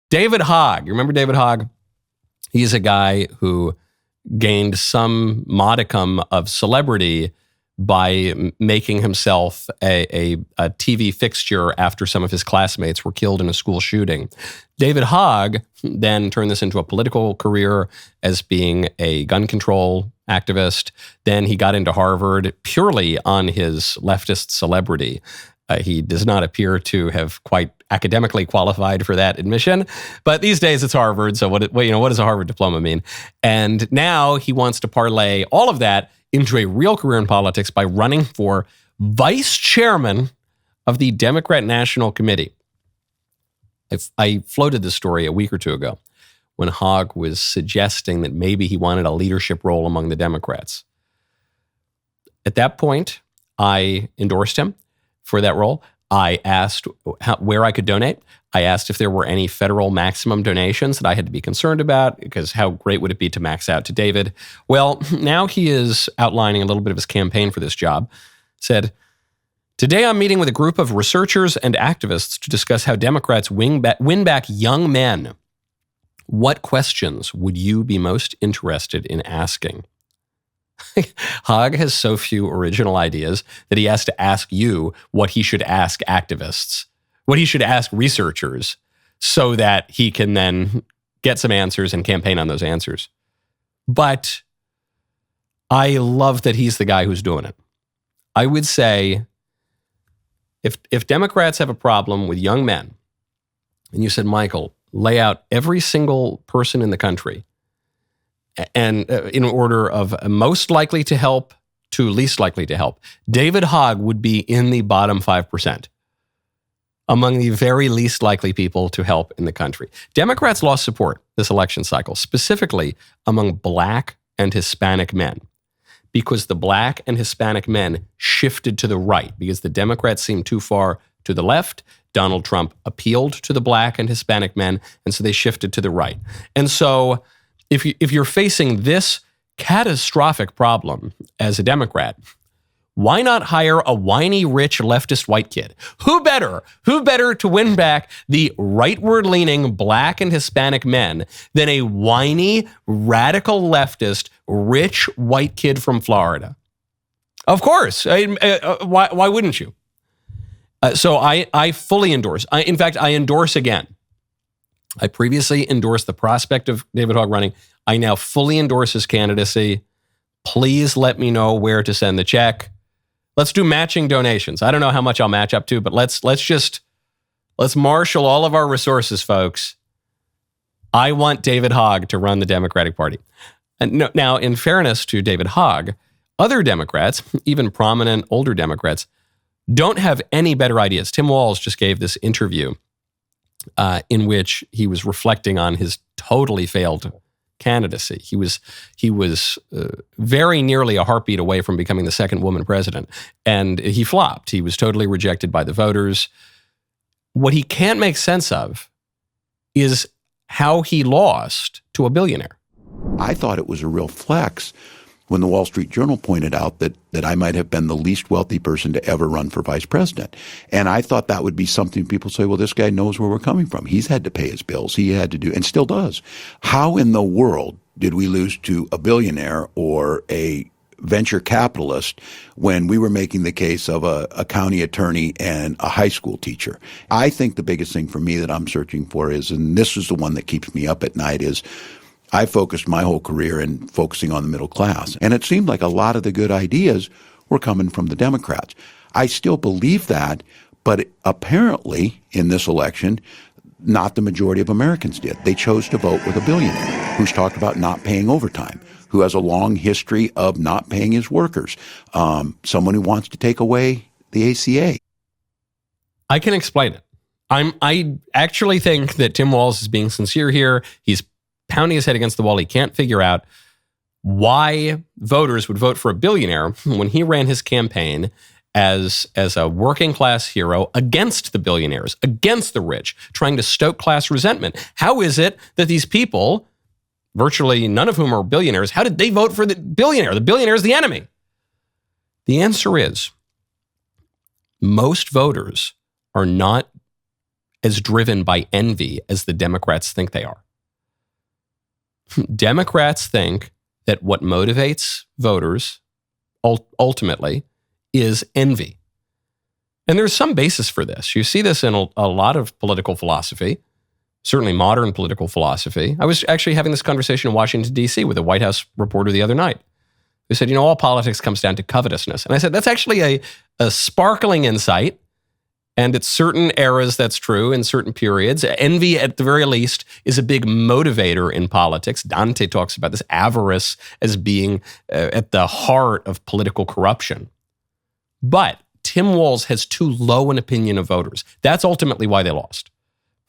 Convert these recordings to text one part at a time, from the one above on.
David Hogg. You remember David Hogg? He's a guy who gained some modicum of celebrity by making himself a TV fixture after some of his classmates were killed in a school shooting. David Hogg then turned this into a political career as being a gun control activist. Then he got into Harvard purely on his leftist celebrity. He does not appear to have quite academically qualified for that admission, but these days it's Harvard. So what does a Harvard diploma mean? And now he wants to parlay all of that into a real career in politics by running for vice chairman of the Democrat National Committee. I floated this story a week or two ago when Hogg was suggesting that maybe he wanted a leadership role among the Democrats. At that point, I endorsed him for that role. I asked where I could donate. I asked if there were any federal maximum donations that I had to be concerned about, because how great would it be to max out to David? Well, now he is outlining a little bit of his campaign for this job. Said, today I'm meeting with a group of researchers and activists to discuss how Democrats win back young men. What questions would you be most interested in asking? Hogg has so few original ideas that he has to ask you what he should ask activists, what he should ask researchers, so that he can then get some answers and campaign on those answers. But I love that he's the guy who's doing it. I would say if Democrats have a problem with young men, and you said, Michael, lay out every single person in the country, and in order of most likely to help to least likely to help, David Hogg would be in the bottom 5%, among the very least likely people to help in the country. Democrats lost support this election cycle, specifically among Black and Hispanic men, because the Black and Hispanic men shifted to the right, because the Democrats seemed too far to the left. Donald Trump appealed to the Black and Hispanic men, and so they shifted to the right. And so if you're facing this catastrophic problem as a Democrat, why not hire a whiny, rich, leftist white kid? Who better to win back the rightward-leaning Black and Hispanic men than a whiny, radical leftist, rich, white kid from Florida? Of course. Why wouldn't you? So I fully endorse. In fact, I endorse again. I previously endorsed the prospect of David Hogg running. I now fully endorse his candidacy. Please let me know where to send the check. Let's do matching donations. I don't know how much I'll match up to, but let's marshal all of our resources, folks. I want David Hogg to run the Democratic Party. And now, in fairness to David Hogg, other Democrats, even prominent older Democrats, don't have any better ideas. Tim Walz just gave this interview in which he was reflecting on his totally failed candidacy. He was very nearly a heartbeat away from becoming the second woman president, and he flopped. He was totally rejected by the voters. What he can't make sense of is how he lost to a billionaire. I thought it was a real flex when the Wall Street Journal pointed out that I might have been the least wealthy person to ever run for vice president. And I thought that would be something people say, well, this guy knows where we're coming from. He's had to pay his bills. He had to do, and still does. How in the world did we lose to a billionaire or a venture capitalist when we were making the case of a county attorney and a high school teacher? I think the biggest thing for me that I'm searching for is, and this is the one that keeps me up at night, is I focused my whole career in focusing on the middle class. And it seemed like a lot of the good ideas were coming from the Democrats. I still believe that, but apparently in this election, not the majority of Americans did. They chose to vote with a billionaire who's talked about not paying overtime, who has a long history of not paying his workers, someone who wants to take away the ACA. I can explain it. I actually think that Tim Walz is being sincere here. He's pounding his head against the wall. He can't figure out why voters would vote for a billionaire when he ran his campaign as a working class hero against the billionaires, against the rich, trying to stoke class resentment. How is it that these people, virtually none of whom are billionaires, how did they vote for the billionaire? The billionaire is the enemy. The answer is most voters are not as driven by envy as the Democrats think they are. Democrats think that what motivates voters ultimately is envy. And there's some basis for this. You see this in a lot of political philosophy, certainly modern political philosophy. I was actually having this conversation in Washington, D.C. with a White House reporter the other night who said, all politics comes down to covetousness. And I said, that's actually a sparkling insight. And at certain eras, that's true. In certain periods, envy, at the very least, is a big motivator in politics. Dante talks about this avarice as being at the heart of political corruption. But Tim Walz has too low an opinion of voters. That's ultimately why they lost.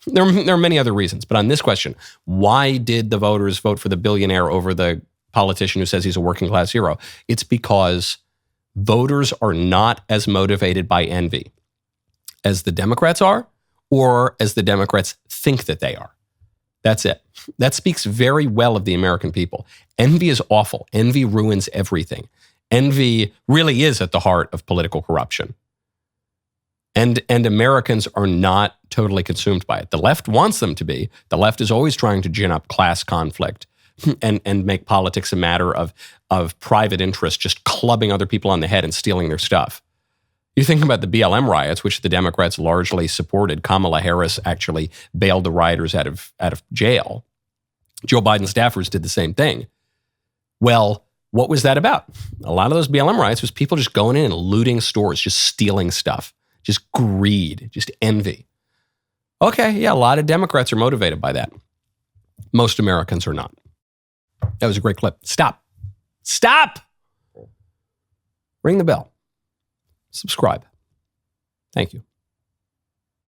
There are many other reasons, but on this question, why did the voters vote for the billionaire over the politician who says he's a working class hero? It's because voters are not as motivated by envy as the Democrats are, or as the Democrats think that they are. That's it. That speaks very well of the American people. Envy is awful. Envy ruins everything. Envy really is at the heart of political corruption. And Americans are not totally consumed by it. The left wants them to be. The left is always trying to gin up class conflict and make politics a matter of private interest, just clubbing other people on the head and stealing their stuff. You think about the BLM riots, which the Democrats largely supported. Kamala Harris actually bailed the rioters out of jail. Joe Biden staffers did the same thing. Well, what was that about? A lot of those BLM riots was people just going in and looting stores, just stealing stuff, just greed, just envy. Okay, yeah, a lot of Democrats are motivated by that. Most Americans are not. That was a great clip. Stop. Ring the bell. Subscribe. Thank you.